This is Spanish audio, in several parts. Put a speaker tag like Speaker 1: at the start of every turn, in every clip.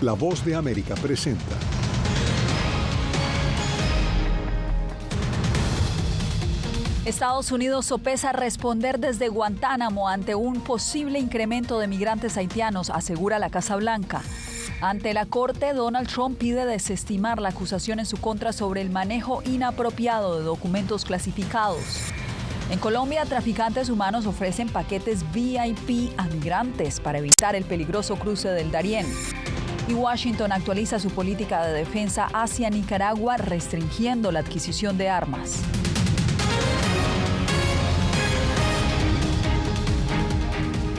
Speaker 1: La Voz de América presenta.
Speaker 2: Estados Unidos sopesa responder desde Guantánamo ante un posible incremento de migrantes haitianos, asegura la Casa Blanca. Ante la Corte, Donald Trump pide desestimar la acusación en su contra sobre el manejo inapropiado de documentos clasificados. En Colombia, traficantes humanos ofrecen paquetes VIP a migrantes para evitar el peligroso cruce del Darién. Y Washington actualiza su política de defensa hacia Nicaragua, restringiendo la adquisición de armas.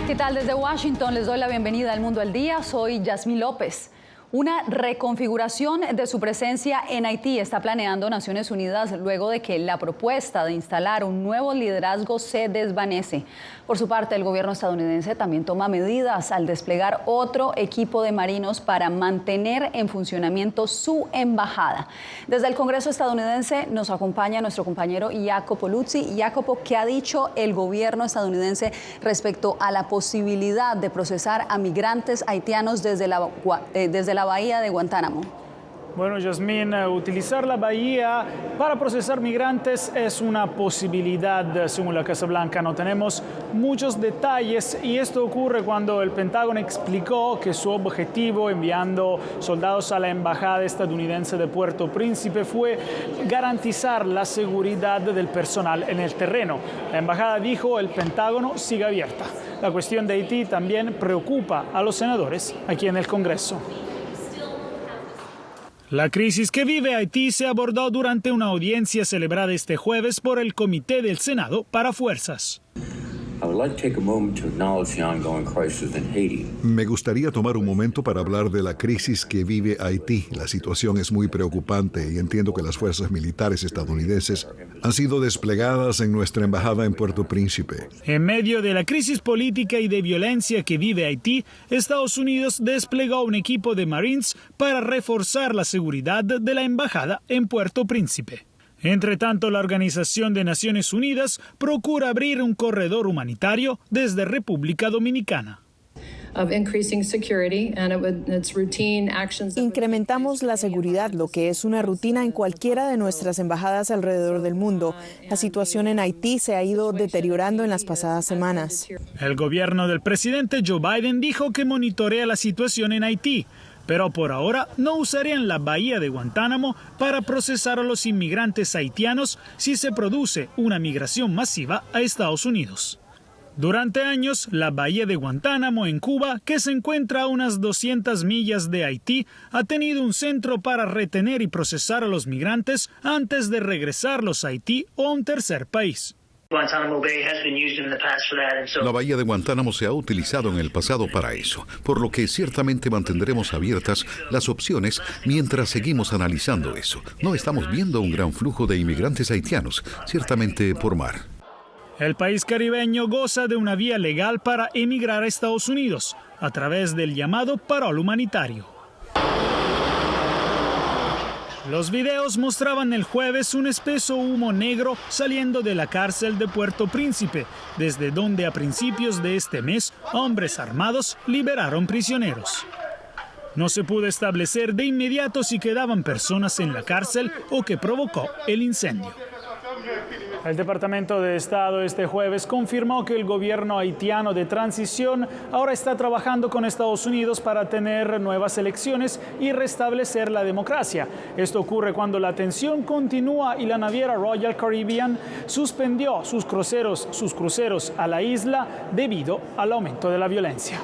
Speaker 2: ¿Qué tal? Desde Washington les doy la bienvenida al Mundo al Día. Soy Yasmín López. Una reconfiguración de su presencia en Haití está planeando Naciones Unidas luego de que la propuesta de instalar un nuevo liderazgo se desvanece. Por su parte, el gobierno estadounidense también toma medidas al desplegar otro equipo de marinos para mantener en funcionamiento su embajada. Desde el Congreso estadounidense nos acompaña nuestro compañero Jacopo Luzzi. Jacopo, ¿qué ha dicho el gobierno estadounidense respecto a la posibilidad de procesar a migrantes haitianos desde la bahía de Guantánamo?
Speaker 3: Bueno, Yasmín, utilizar la bahía para procesar migrantes es una posibilidad, según la Casa Blanca. No tenemos muchos detalles y esto ocurre cuando el Pentágono explicó que su objetivo enviando soldados a la embajada estadounidense de Puerto Príncipe fue garantizar la seguridad del personal en el terreno. La embajada dijo el Pentágono sigue abierta. La cuestión de Haití también preocupa a los senadores aquí en el Congreso. La crisis que vive Haití se abordó durante una audiencia celebrada este jueves por el Comité del Senado para Fuerzas.
Speaker 1: Me gustaría tomar un momento para hablar de la crisis que vive Haití. La situación es muy preocupante y entiendo que las fuerzas militares estadounidenses han sido desplegadas en nuestra embajada en Puerto Príncipe.
Speaker 3: En medio de la crisis política y de violencia que vive Haití, Estados Unidos desplegó un equipo de Marines para reforzar la seguridad de la embajada en Puerto Príncipe. Entre tanto, la Organización de Naciones Unidas procura abrir un corredor humanitario desde República Dominicana.
Speaker 4: Incrementamos la seguridad, lo que es una rutina en cualquiera de nuestras embajadas alrededor del mundo. La situación en Haití se ha ido deteriorando en las pasadas semanas.
Speaker 3: El gobierno del presidente Joe Biden dijo que monitorea la situación en Haití, pero por ahora no usarían la bahía de Guantánamo para procesar a los inmigrantes haitianos si se produce una migración masiva a Estados Unidos. Durante años, la bahía de Guantánamo en Cuba, que se encuentra a unas 200 millas de Haití, ha tenido un centro para retener y procesar a los migrantes antes de regresarlos a Haití o a un tercer país.
Speaker 5: La bahía de Guantánamo se ha utilizado en el pasado para eso, por lo que ciertamente mantendremos abiertas las opciones mientras seguimos analizando eso. No estamos viendo un gran flujo de inmigrantes haitianos, ciertamente por mar.
Speaker 3: El país caribeño goza de una vía legal para emigrar a Estados Unidos, a través del llamado parol humanitario. Los videos mostraban el jueves un espeso humo negro saliendo de la cárcel de Puerto Príncipe, desde donde a principios de este mes hombres armados liberaron prisioneros. No se pudo establecer de inmediato si quedaban personas en la cárcel o qué provocó el incendio. El Departamento de Estado este jueves confirmó que el gobierno haitiano de transición ahora está trabajando con Estados Unidos para tener nuevas elecciones y restablecer la democracia. Esto ocurre cuando la tensión continúa y la naviera Royal Caribbean suspendió sus cruceros a la isla debido al aumento de la violencia.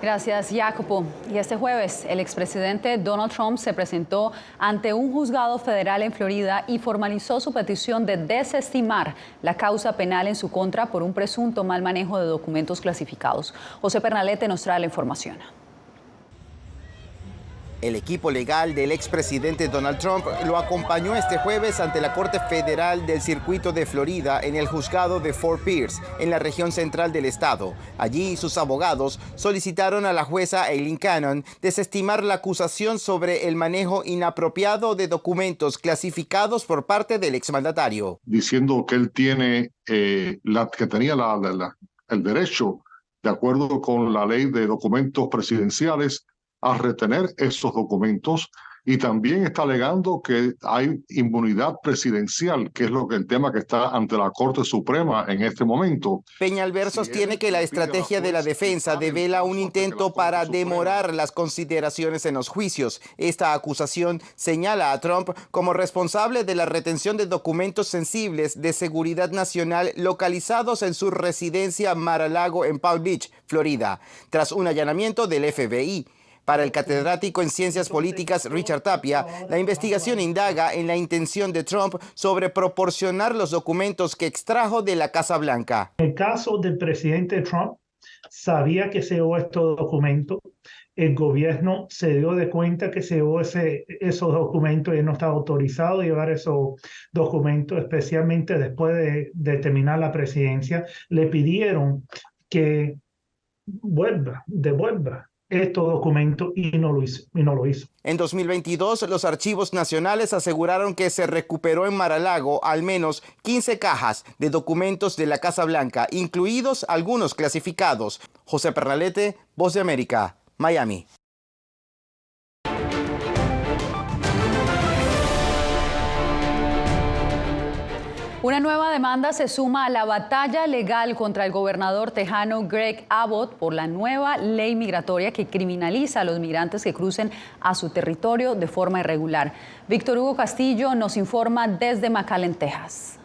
Speaker 2: Gracias, Jacopo. Y este jueves, el expresidente Donald Trump se presentó ante un juzgado federal en Florida y formalizó su petición de desestimar la causa penal en su contra por un presunto mal manejo de documentos clasificados. José Pernalete nos trae la información.
Speaker 6: El equipo legal del expresidente Donald Trump lo acompañó este jueves ante la Corte Federal del Circuito de Florida en el juzgado de Fort Pierce, en la región central del estado. Allí, sus abogados solicitaron a la jueza Aileen Cannon desestimar la acusación sobre el manejo inapropiado de documentos clasificados por parte del exmandatario.
Speaker 7: Diciendo que él tiene, que tenía el derecho, de acuerdo con la ley de documentos presidenciales, a retener esos documentos y también está alegando que hay inmunidad presidencial, que es el tema que está ante la Corte Suprema en este momento.
Speaker 6: Peñalver sostiene que la estrategia de la defensa devela un intento para demorar las consideraciones en los juicios. Esta acusación señala a Trump como responsable de la retención de documentos sensibles de seguridad nacional localizados en su residencia Mar-a-Lago en Palm Beach, Florida, tras un allanamiento del FBI. Para el catedrático en Ciencias Políticas Richard Tapia, la investigación indaga en la intención de Trump sobre proporcionar los documentos que extrajo de la Casa Blanca.
Speaker 8: En el caso del presidente Trump, sabía que se dio estos documentos. El gobierno se dio de cuenta que se dio esos documentos y no estaba autorizado a llevar esos documentos, especialmente después de terminar la presidencia. Le pidieron que devuelva estos documentos y no lo hizo.
Speaker 6: En 2022, los archivos nacionales aseguraron que se recuperó en Mar-a-Lago al menos 15 cajas de documentos de la Casa Blanca, incluidos algunos clasificados. José Pernalete, Voz de América, Miami.
Speaker 2: Una nueva demanda se suma a la batalla legal contra el gobernador tejano Greg Abbott por la nueva ley migratoria que criminaliza a los migrantes que crucen a su territorio de forma irregular. Víctor Hugo Castillo nos informa desde McAllen, Texas.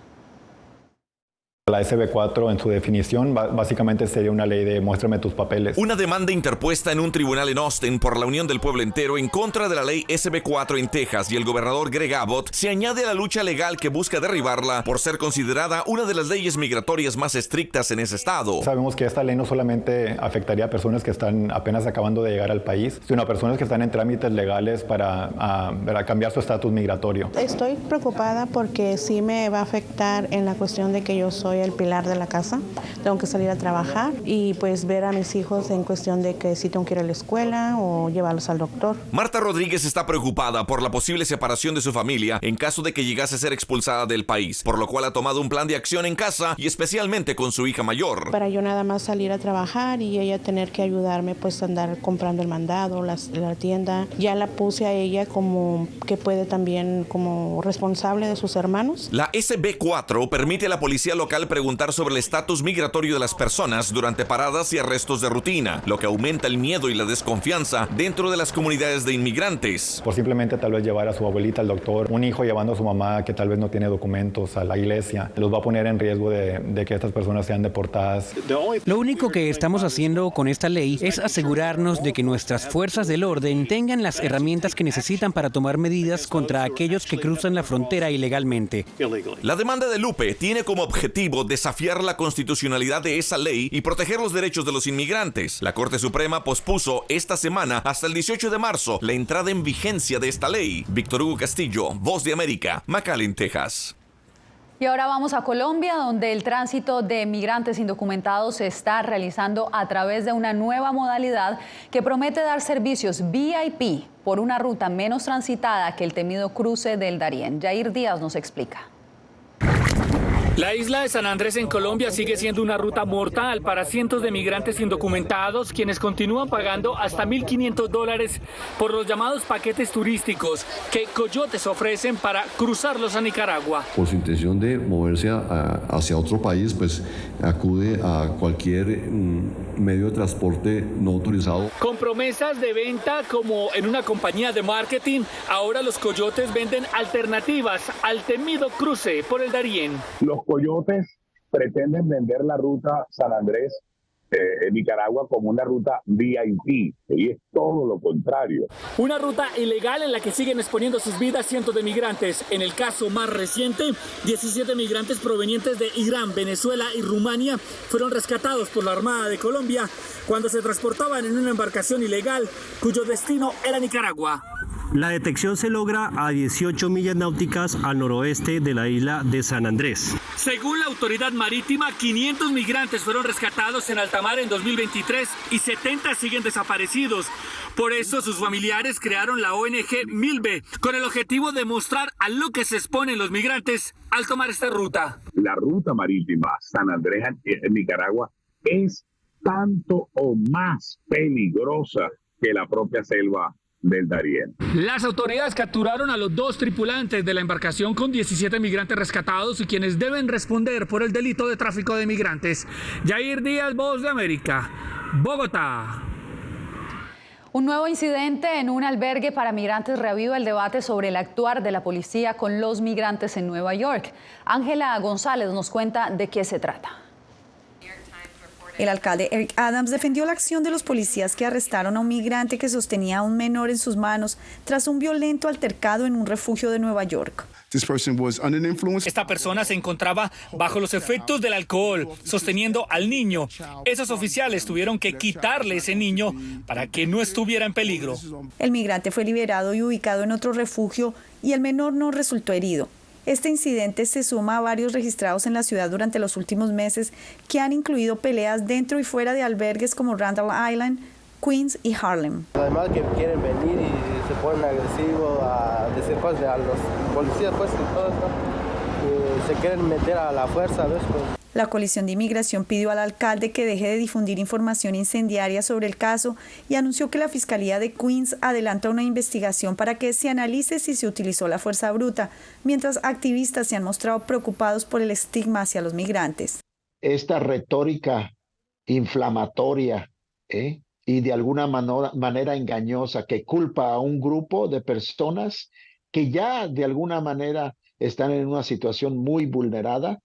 Speaker 9: La SB4 en su definición básicamente sería una ley de muéstrame tus papeles.
Speaker 10: Una demanda interpuesta en un tribunal en Austin por la Unión del Pueblo Entero en contra de la ley SB4 en Texas y el gobernador Greg Abbott se añade a la lucha legal que busca derribarla por ser considerada una de las leyes migratorias más estrictas en ese estado.
Speaker 9: Sabemos que esta ley no solamente afectaría a personas que están apenas acabando de llegar al país, sino a personas que están en trámites legales para cambiar su estatus migratorio.
Speaker 11: Estoy preocupada porque sí me va a afectar en la cuestión de que yo soy el pilar de la casa, tengo que salir a trabajar y pues ver a mis hijos en cuestión de que si tengo que ir a la escuela o llevarlos al doctor.
Speaker 10: Marta Rodríguez está preocupada por la posible separación de su familia en caso de que llegase a ser expulsada del país, por lo cual ha tomado un plan de acción en casa y especialmente con su hija mayor.
Speaker 11: Para yo nada más salir a trabajar y ella tener que ayudarme pues a andar comprando el mandado, la tienda, ya la puse a ella como que puede también como responsable de sus hermanos.
Speaker 10: La SB4 permite a la policía local preguntar sobre el estatus migratorio de las personas durante paradas y arrestos de rutina, lo que aumenta el miedo y la desconfianza dentro de las comunidades de inmigrantes.
Speaker 9: Por simplemente tal vez llevar a su abuelita al doctor, un hijo llevando a su mamá que tal vez no tiene documentos a la iglesia, los va a poner en riesgo de que estas personas sean deportadas.
Speaker 12: Lo único que estamos haciendo con esta ley es asegurarnos de que nuestras fuerzas del orden tengan las herramientas que necesitan para tomar medidas contra aquellos que cruzan la frontera ilegalmente.
Speaker 10: La demanda de Lupe tiene como objetivo desafiar la constitucionalidad de esa ley y proteger los derechos de los inmigrantes. La Corte Suprema pospuso esta semana hasta el 18 de marzo la entrada en vigencia de esta ley. Víctor Hugo Castillo, Voz de América, McAllen, Texas.
Speaker 2: Y ahora vamos a Colombia, donde el tránsito de migrantes indocumentados se está realizando a través de una nueva modalidad que promete dar servicios VIP por una ruta menos transitada que el temido cruce del Darién. Jair Díaz nos explica.
Speaker 13: La isla de San Andrés en Colombia sigue siendo una ruta mortal para cientos de migrantes indocumentados, quienes continúan pagando hasta $1.500 por los llamados paquetes turísticos que coyotes ofrecen para cruzarlos a Nicaragua.
Speaker 14: Por su intención de moverse hacia otro país, pues acude a cualquier medio de transporte no autorizado.
Speaker 13: Con promesas de venta como en una compañía de marketing, ahora los coyotes venden alternativas al temido cruce por el Darién.
Speaker 15: Los coyotes pretenden vender la ruta San Andrés en Nicaragua como una ruta VIP, y es todo lo contrario.
Speaker 13: Una ruta ilegal en la que siguen exponiendo sus vidas cientos de migrantes. En el caso más reciente, 17 migrantes provenientes de Irán, Venezuela y Rumania fueron rescatados por la Armada de Colombia cuando se transportaban en una embarcación ilegal cuyo destino era Nicaragua.
Speaker 16: La detección se logra a 18 millas náuticas al noroeste de la isla de San Andrés.
Speaker 13: Según la autoridad marítima, 500 migrantes fueron rescatados en alta mar en 2023 y 70 siguen desaparecidos. Por eso sus familiares crearon la ONG Milbe, con el objetivo de mostrar a lo que se exponen los migrantes al tomar esta ruta.
Speaker 15: La ruta marítima San Andrés en Nicaragua es tanto o más peligrosa que la propia selva del Darién.
Speaker 13: Las autoridades capturaron a los 2 tripulantes de la embarcación con 17 migrantes rescatados y quienes deben responder por el delito de tráfico de migrantes. Yair Díaz, Voz de América, Bogotá.
Speaker 2: Un nuevo incidente en un albergue para migrantes reaviva el debate sobre el actuar de la policía con los migrantes en Nueva York. Ángela González nos cuenta de qué se trata.
Speaker 17: El alcalde Eric Adams defendió la acción de los policías que arrestaron a un migrante que sostenía a un menor en sus manos tras un violento altercado en un refugio de Nueva York.
Speaker 13: Esta persona se encontraba bajo los efectos del alcohol, sosteniendo al niño. Esos oficiales tuvieron que quitarle ese niño para que no estuviera en peligro.
Speaker 17: El migrante fue liberado y ubicado en otro refugio y el menor no resultó herido. Este incidente se suma a varios registrados en la ciudad durante los últimos meses que han incluido peleas dentro y fuera de albergues como Randall Island, Queens y Harlem.
Speaker 18: Además que quieren venir y se ponen agresivos a decir cosas a los policías, pues, y todo esto. Se quieren meter a la fuerza, ¿ves? Pues.
Speaker 17: La coalición de inmigración pidió al alcalde que deje de difundir información incendiaria sobre el caso y anunció que la Fiscalía de Queens adelanta una investigación para que se analice si se utilizó la fuerza bruta, mientras activistas se han mostrado preocupados por el estigma hacia los migrantes.
Speaker 19: Esta retórica inflamatoria y de alguna manera engañosa que culpa a un grupo de personas que ya de alguna manera están en una situación muy vulnerada,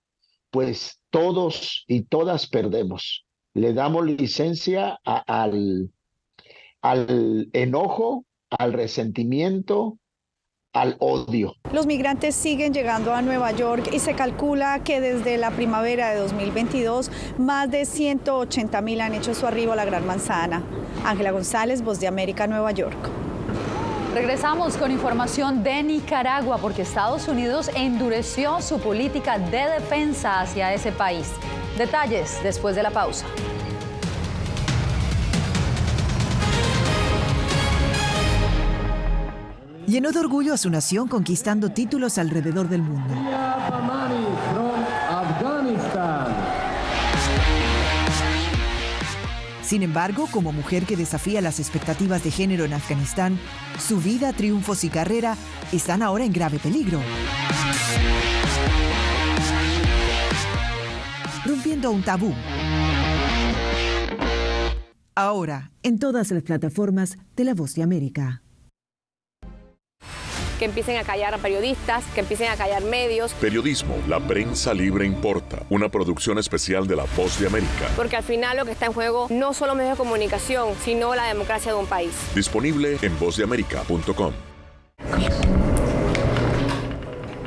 Speaker 19: pues todos y todas perdemos. Le damos licencia al enojo, al resentimiento, al odio.
Speaker 17: Los migrantes siguen llegando a Nueva York y se calcula que desde la primavera de 2022 más de 180,000 han hecho su arribo a la Gran Manzana. Ángela González, Voz de América, Nueva York.
Speaker 2: Regresamos con información de Nicaragua porque Estados Unidos endureció su política de defensa hacia ese país. Detalles después de la pausa.
Speaker 20: Llenó de orgullo a su nación conquistando títulos alrededor del mundo. Sin embargo, como mujer que desafía las expectativas de género en Afganistán, su vida, triunfos y carrera están ahora en grave peligro. Rompiendo un tabú. Ahora, en todas las plataformas de La Voz de América.
Speaker 21: Que empiecen a callar a periodistas, que empiecen a callar medios.
Speaker 22: Periodismo, la prensa libre importa. Una producción especial de La Voz de América.
Speaker 21: Porque al final lo que está en juego no solo medios de comunicación, sino la democracia de un país.
Speaker 22: Disponible en vozdeamerica.com.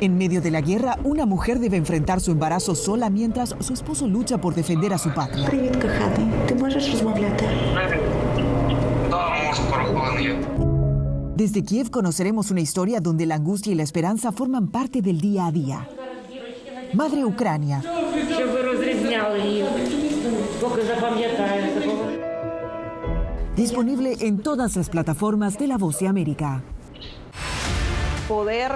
Speaker 20: En medio de la guerra, una mujer debe enfrentar su embarazo sola mientras su esposo lucha por defender a su patria. Desde Kiev conoceremos una historia donde la angustia y la esperanza forman parte del día a día. Madre Ucrania. Disponible en todas las plataformas de La Voz de América.
Speaker 23: Poder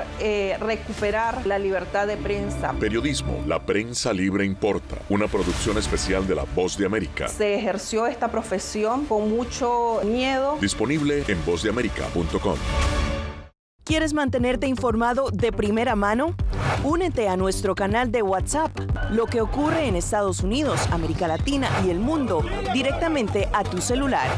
Speaker 23: recuperar la libertad de prensa.
Speaker 22: Periodismo, la prensa libre importa. Una producción especial de La Voz de América.
Speaker 23: Se ejerció esta profesión con mucho miedo.
Speaker 22: Disponible en vozdeamerica.com.
Speaker 24: ¿Quieres mantenerte informado de primera mano? Únete a nuestro canal de WhatsApp. Lo que ocurre en Estados Unidos, América Latina y el mundo directamente a tu celular.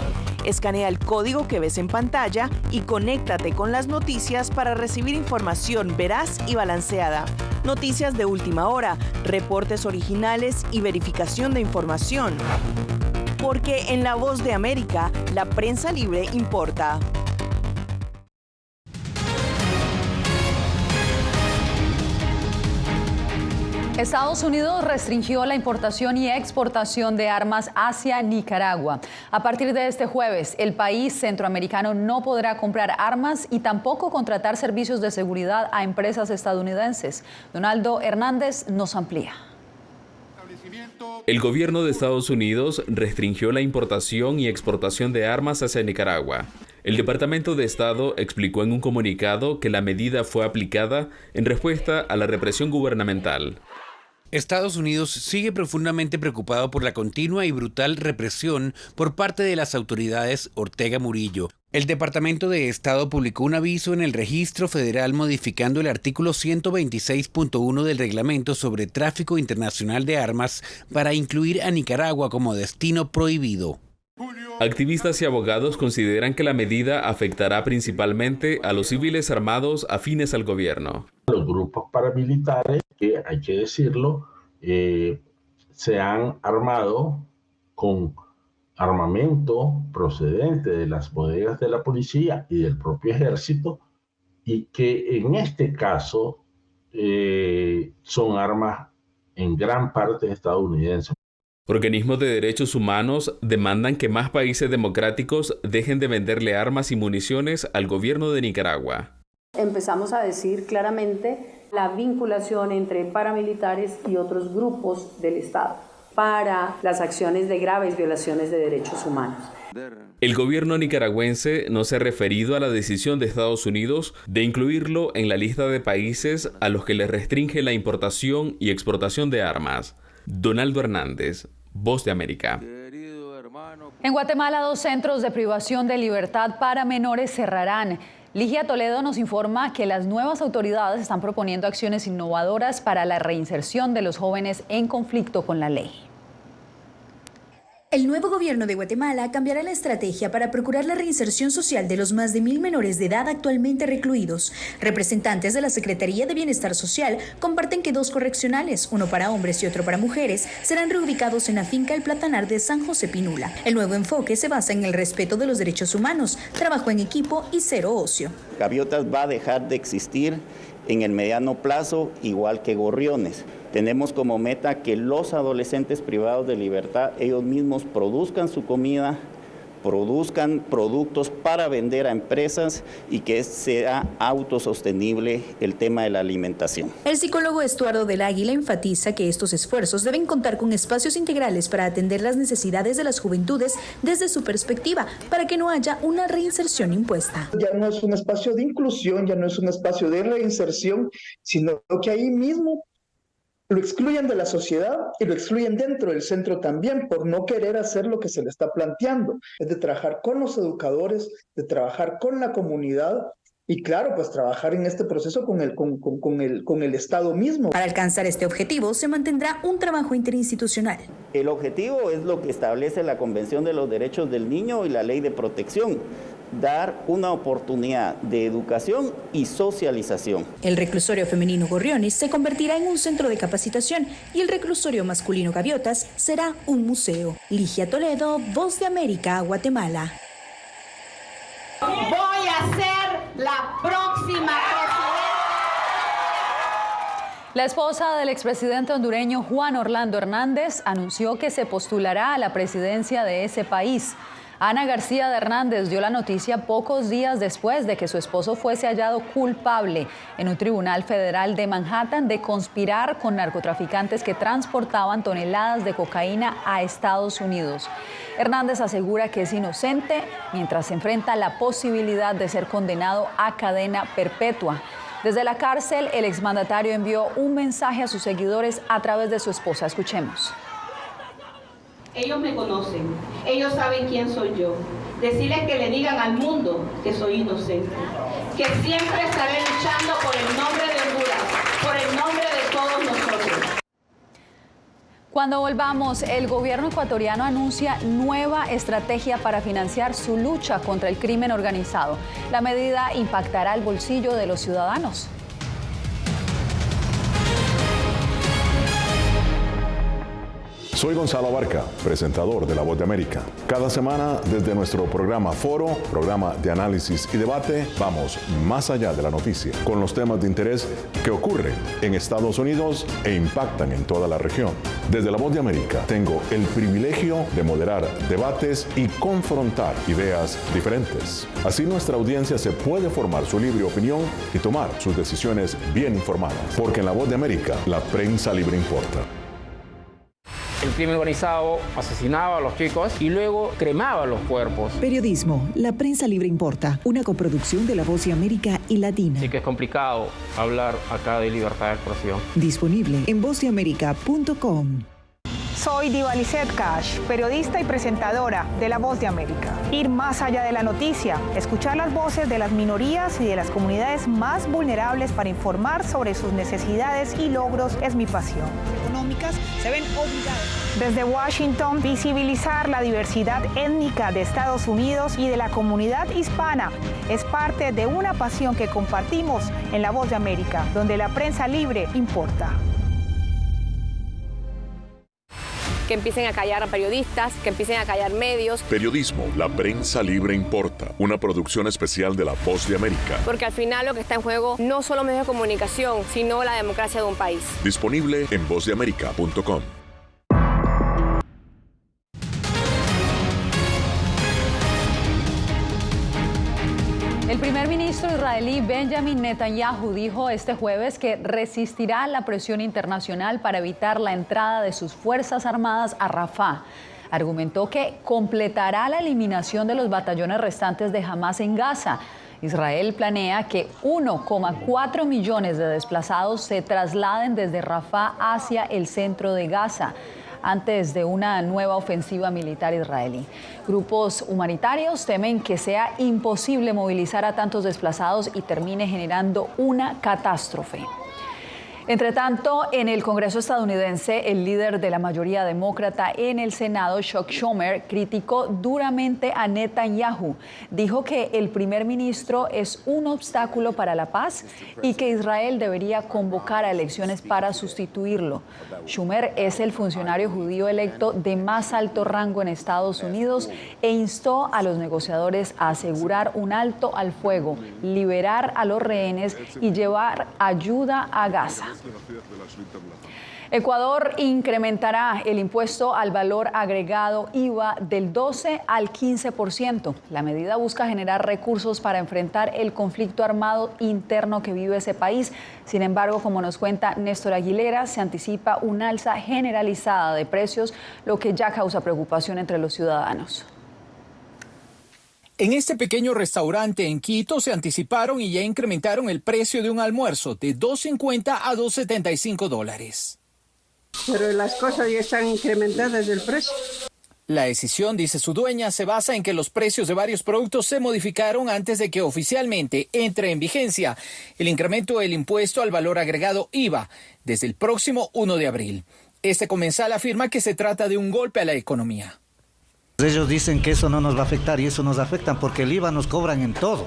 Speaker 24: Escanea el código que ves en pantalla y conéctate con las noticias para recibir información veraz y balanceada. Noticias de última hora, reportes originales y verificación de información. Porque en La Voz de América, la prensa libre importa.
Speaker 2: Estados Unidos restringió la importación y exportación de armas hacia Nicaragua. A partir de este jueves, el país centroamericano no podrá comprar armas y tampoco contratar servicios de seguridad a empresas estadounidenses. Donaldo Hernández nos amplía.
Speaker 25: El gobierno de Estados Unidos restringió la importación y exportación de armas hacia Nicaragua. El Departamento de Estado explicó en un comunicado que la medida fue aplicada en respuesta a la represión gubernamental.
Speaker 12: Estados Unidos sigue profundamente preocupado por la continua y brutal represión por parte de las autoridades Ortega Murillo. El Departamento de Estado publicó un aviso en el Registro Federal modificando el artículo 126.1 del Reglamento sobre Tráfico Internacional de Armas para incluir a Nicaragua como destino prohibido.
Speaker 25: Activistas y abogados consideran que la medida afectará principalmente a los civiles armados afines al gobierno.
Speaker 1: Los grupos paramilitares, que hay que decirlo, se han armado con armamento procedente de las bodegas de la policía y del propio ejército, y que en este caso son armas en gran parte estadounidenses.
Speaker 25: Organismos de derechos humanos demandan que más países democráticos dejen de venderle armas y municiones al gobierno de Nicaragua.
Speaker 3: Empezamos a decir claramente la vinculación entre paramilitares y otros grupos del Estado para las acciones de graves violaciones de derechos humanos.
Speaker 25: El gobierno nicaragüense no se ha referido a la decisión de Estados Unidos de incluirlo en la lista de países a los que le restringe la importación y exportación de armas. Donaldo Hernández, Voz de América.
Speaker 2: En Guatemala, 2 centros de privación de libertad para menores cerrarán. Ligia Toledo nos informa que las nuevas autoridades están proponiendo acciones innovadoras para la reinserción de los jóvenes en conflicto con la ley.
Speaker 4: El nuevo gobierno de Guatemala cambiará la estrategia para procurar la reinserción social de los más de 1.000 menores de edad actualmente recluidos. Representantes de la Secretaría de Bienestar Social comparten que 2 correccionales, uno para hombres y otro para mujeres, serán reubicados en la finca El Platanar de San José Pinula. El nuevo enfoque se basa en el respeto de los derechos humanos, trabajo en equipo y cero ocio.
Speaker 5: Gaviotas va a dejar de existir en el mediano plazo, igual que Gorriones. Tenemos como meta que los adolescentes privados de libertad, ellos mismos produzcan su comida, produzcan productos para vender a empresas y que sea autosostenible el tema de la alimentación.
Speaker 4: El psicólogo Estuardo del Águila enfatiza que estos esfuerzos deben contar con espacios integrales para atender las necesidades de las juventudes desde su perspectiva, para que no haya una reinserción impuesta.
Speaker 7: Ya no es un espacio de inclusión, ya no es un espacio de reinserción, sino que ahí mismo lo excluyen de la sociedad y lo excluyen dentro del centro también por no querer hacer lo que se le está planteando. Es de trabajar con los educadores, de trabajar con la comunidad y claro, pues trabajar en este proceso con el Estado mismo.
Speaker 4: Para alcanzar este objetivo se mantendrá un trabajo interinstitucional.
Speaker 5: El objetivo es lo que establece la Convención de los Derechos del Niño y la Ley de Protección. Dar una oportunidad de educación y socialización.
Speaker 4: El reclusorio femenino Gorriones se convertirá en un centro de capacitación y el reclusorio masculino Gaviotas será un museo. Ligia Toledo, Voz de América, Guatemala.
Speaker 26: Voy a ser la próxima presidenta.
Speaker 2: La esposa del expresidente hondureño Juan Orlando Hernández anunció que se postulará a la presidencia de ese país. Ana García de Hernández dio la noticia pocos días después de que su esposo fuese hallado culpable en un tribunal federal de Manhattan de conspirar con narcotraficantes que transportaban toneladas de cocaína a Estados Unidos. Hernández asegura que es inocente mientras se enfrenta la posibilidad de ser condenado a cadena perpetua. Desde la cárcel, el exmandatario envió un mensaje a sus seguidores a través de su esposa. Escuchemos.
Speaker 26: Ellos me conocen, ellos saben quién soy yo. Decirles que le digan al mundo que soy inocente, que siempre estaré luchando por el nombre de Honduras, por el nombre de todos nosotros.
Speaker 2: Cuando volvamos, el gobierno ecuatoriano anuncia nueva estrategia para financiar su lucha contra el crimen organizado. La medida impactará el bolsillo de los ciudadanos.
Speaker 22: Soy Gonzalo Abarca, presentador de La Voz de América. Cada semana, desde nuestro programa Foro, programa de análisis y debate, vamos más allá de la noticia, con los temas de interés que ocurren en Estados Unidos e impactan en toda la región. Desde La Voz de América, tengo el privilegio de moderar debates y confrontar ideas diferentes. Así nuestra audiencia se puede formar su libre opinión y tomar sus decisiones bien informadas. Porque en La Voz de América, la prensa libre importa.
Speaker 27: El
Speaker 6: crimen organizado asesinaba a los chicos y luego cremaba los cuerpos.
Speaker 20: Periodismo, La Prensa Libre Importa, una coproducción de La Voz de América y Latina.
Speaker 6: Así que es complicado hablar acá de libertad de expresión.
Speaker 20: Disponible en vozdeamerica.com.
Speaker 8: Soy Diva Lizeth Cash, periodista y presentadora de La Voz de América. Ir más allá de la noticia, escuchar las voces de las minorías y de las comunidades más vulnerables para informar sobre sus necesidades y logros es mi pasión.
Speaker 9: Económicas se ven obligadas.
Speaker 8: Desde Washington, visibilizar la diversidad étnica de Estados Unidos y de la comunidad hispana es parte de una pasión que compartimos en La Voz de América, donde la prensa libre importa.
Speaker 21: Que empiecen a callar a periodistas, que empiecen a callar medios.
Speaker 22: Periodismo, La Prensa Libre Importa, una producción especial de La Voz de América.
Speaker 21: Porque al final lo que está en juego no solo medios de comunicación, sino la democracia de un país.
Speaker 22: Disponible en vozdeamerica.com.
Speaker 2: El primer ministro israelí Benjamin Netanyahu dijo este jueves que resistirá la presión internacional para evitar la entrada de sus fuerzas armadas a Rafah. Argumentó que completará la eliminación de los batallones restantes de Hamás en Gaza. Israel planea que 1,4 millones de desplazados se trasladen desde Rafah hacia el centro de Gaza antes de una nueva ofensiva militar israelí. Grupos humanitarios temen que sea imposible movilizar a tantos desplazados y termine generando una catástrofe. Entre tanto, en el Congreso estadounidense, el líder de la mayoría demócrata en el Senado, Chuck Schumer, criticó duramente a Netanyahu. Dijo que el primer ministro es un obstáculo para la paz y que Israel debería convocar a elecciones para sustituirlo. Schumer es el funcionario judío electo de más alto rango en Estados Unidos e instó a los negociadores a asegurar un alto al fuego, liberar a los rehenes y llevar ayuda a Gaza. Ecuador incrementará el impuesto al valor agregado IVA del 12 al 15%. La medida busca generar recursos para enfrentar el conflicto armado interno que vive ese país. Sin embargo, como nos cuenta Néstor Aguilera, se anticipa una alza generalizada de precios, lo que ya causa preocupación entre los ciudadanos.
Speaker 10: En este pequeño restaurante en Quito se anticiparon y ya incrementaron el precio de un almuerzo de $2.50 a $2.75.
Speaker 11: Pero las cosas ya están incrementadas del precio.
Speaker 10: La decisión, dice su dueña, se basa en que los precios de varios productos se modificaron antes de que oficialmente entre en vigencia el incremento del impuesto al valor agregado IVA desde el próximo 1 de abril. Este comensal afirma que se trata de un golpe a la economía.
Speaker 14: Ellos dicen que eso no nos va a afectar y eso nos afecta porque el IVA nos cobran en todo.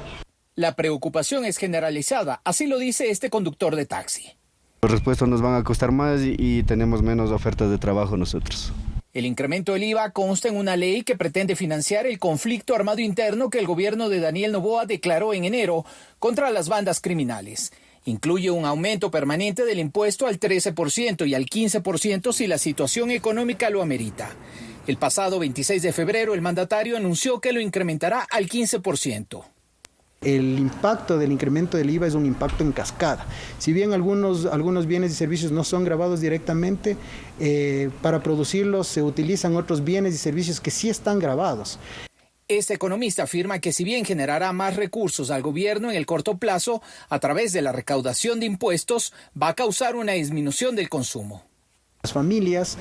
Speaker 10: La preocupación es generalizada, así lo dice este conductor de taxi.
Speaker 27: Los repuestos nos van a costar más y tenemos menos ofertas de trabajo nosotros.
Speaker 10: El incremento del IVA consta en una ley que pretende financiar el conflicto armado interno que el gobierno de Daniel Noboa declaró en enero contra las bandas criminales. Incluye un aumento permanente del impuesto al 13% y al 15% si la situación económica lo amerita. El pasado 26 de febrero, el mandatario anunció que lo incrementará al 15%.
Speaker 28: El impacto del incremento del IVA es un impacto en cascada. Si bien algunos bienes y servicios no son gravados directamente, para producirlos se utilizan otros bienes y servicios que sí están gravados.
Speaker 10: Este economista afirma que si bien generará más recursos al gobierno en el corto plazo, a través de la recaudación de impuestos, va a causar una disminución del consumo.
Speaker 28: Las familias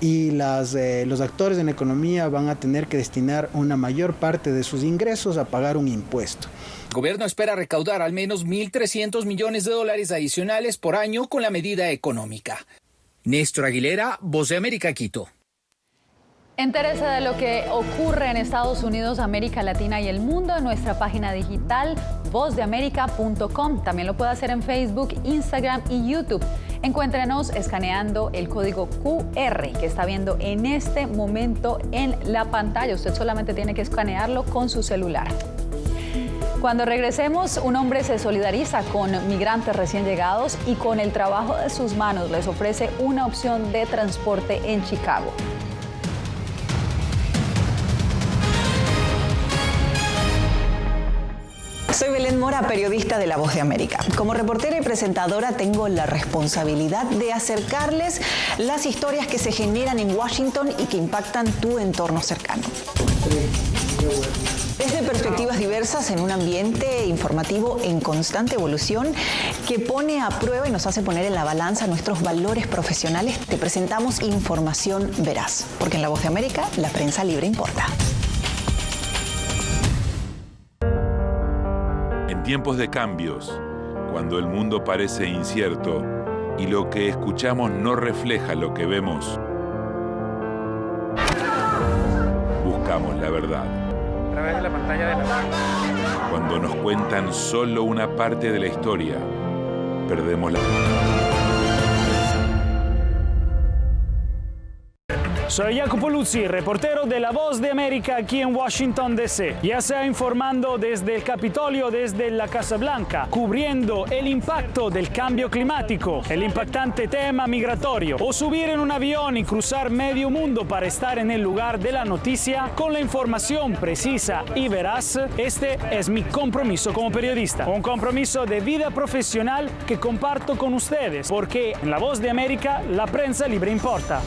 Speaker 28: y los actores en la economía van a tener que destinar una mayor parte de sus ingresos a pagar un impuesto.
Speaker 10: El gobierno espera recaudar al menos $1.300 millones adicionales por año con la medida económica. Néstor Aguilera, Voz de América, Quito.
Speaker 2: Entérese de lo que ocurre en Estados Unidos, América Latina y el mundo en nuestra página digital vozdeamerica.com. También lo puede hacer en Facebook, Instagram y YouTube. Encuéntrenos escaneando el código QR que está viendo en este momento en la pantalla. Usted solamente tiene que escanearlo con su celular. Cuando regresemos, un hombre se solidariza con migrantes recién llegados y con el trabajo de sus manos les ofrece una opción de transporte en Chicago.
Speaker 13: Soy Belén Mora, periodista de La Voz de América. Como reportera y presentadora tengo la responsabilidad de acercarles las historias que se generan en Washington y que impactan tu entorno cercano. Desde perspectivas diversas en un ambiente informativo en constante evolución que pone a prueba y nos hace poner en la balanza nuestros valores profesionales, te presentamos información veraz, porque en La Voz de América la prensa libre importa.
Speaker 15: En tiempos de cambios, cuando el mundo parece incierto y lo que escuchamos no refleja lo que vemos, buscamos la verdad.
Speaker 6: A través de la pantalla de la...
Speaker 15: Cuando nos cuentan solo una parte de la historia, perdemos la...
Speaker 16: Soy Jacopo Luzzi, reportero de La Voz de América aquí en Washington, D.C. Ya sea informando desde el Capitolio, desde la Casa Blanca, cubriendo el impacto del cambio climático, el impactante tema migratorio, o subir en un avión y cruzar medio mundo para estar en el lugar de la noticia con la información precisa y veraz, este es mi compromiso como periodista. Un compromiso de vida profesional que comparto con ustedes, porque en La Voz de América la prensa libre importa.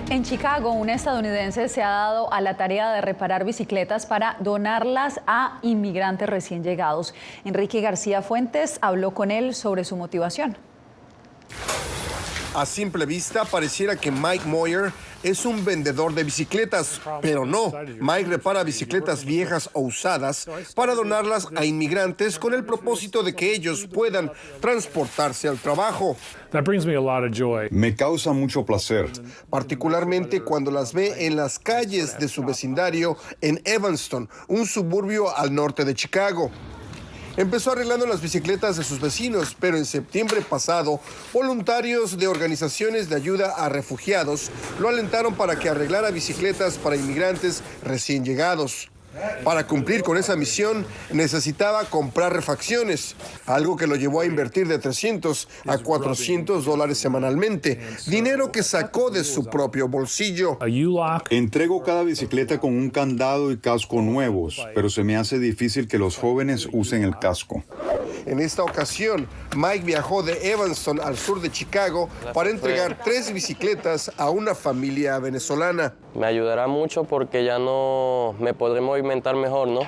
Speaker 2: En Chicago, un estadounidense se ha dado a la tarea de reparar bicicletas para donarlas a inmigrantes recién llegados. Enrique García Fuentes habló con él sobre su motivación.
Speaker 17: A simple vista, pareciera que Mike Moyer es un vendedor de bicicletas, pero no. Mike repara bicicletas viejas o usadas para donarlas a inmigrantes con el propósito de que ellos puedan transportarse al trabajo.
Speaker 18: Me causa mucho placer.
Speaker 17: Particularmente cuando las ve en las calles de su vecindario en Evanston, un suburbio al norte de Chicago. Empezó arreglando las bicicletas de sus vecinos, pero en septiembre pasado, voluntarios de organizaciones de ayuda a refugiados lo alentaron para que arreglara bicicletas para inmigrantes recién llegados. Para cumplir con esa misión, necesitaba comprar refacciones, algo que lo llevó a invertir de $300 a $400 semanalmente, dinero que sacó de su propio bolsillo.
Speaker 18: Entrego cada bicicleta con un candado y casco nuevos, pero se me hace difícil que los jóvenes usen el casco.
Speaker 17: En esta ocasión, Mike viajó de Evanston al sur de Chicago para entregar 3 bicicletas a una familia venezolana.
Speaker 19: Me ayudará mucho porque ya no me podré movimentar mejor, ¿no?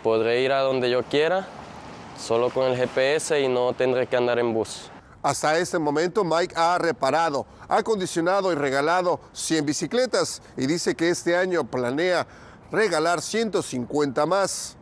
Speaker 19: Podré ir a donde yo quiera, solo con el GPS y no tendré que andar en bus.
Speaker 17: Hasta este momento, Mike ha reparado, acondicionado y regalado 100 bicicletas y dice que este año planea regalar 150 más.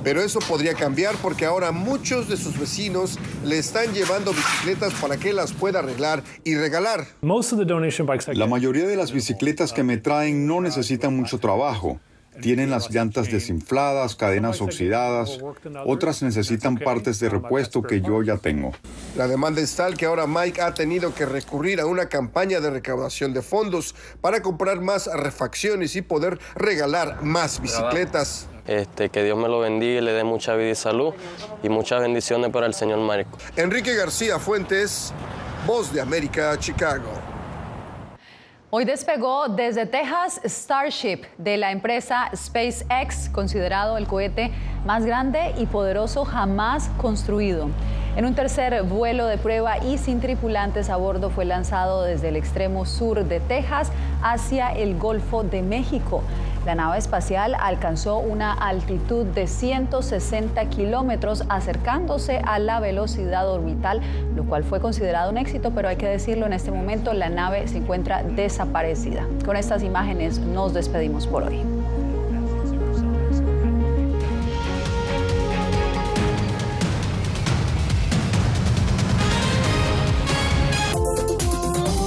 Speaker 17: Pero eso podría cambiar porque ahora muchos de sus vecinos le están llevando bicicletas para que las pueda arreglar y regalar.
Speaker 18: La mayoría de las bicicletas que me traen no necesitan mucho trabajo. Tienen las llantas desinfladas, cadenas oxidadas. Otras necesitan partes de repuesto que yo ya tengo.
Speaker 17: La demanda es tal que ahora Mike ha tenido que recurrir a una campaña de recaudación de fondos para comprar más refacciones y poder regalar más bicicletas.
Speaker 19: Que Dios me lo bendiga y le dé mucha vida y salud y muchas bendiciones para el señor Marco.
Speaker 17: Enrique García Fuentes, Voz de América, Chicago.
Speaker 2: Hoy despegó desde Texas Starship de la empresa SpaceX, considerado el cohete más grande y poderoso jamás construido. En un tercer vuelo de prueba y sin tripulantes a bordo fue lanzado desde el extremo sur de Texas hacia el Golfo de México. La nave espacial alcanzó una altitud de 160 kilómetros, acercándose a la velocidad orbital, lo cual fue considerado un éxito, pero hay que decirlo, en este momento la nave se encuentra desaparecida. Con estas imágenes nos despedimos por hoy.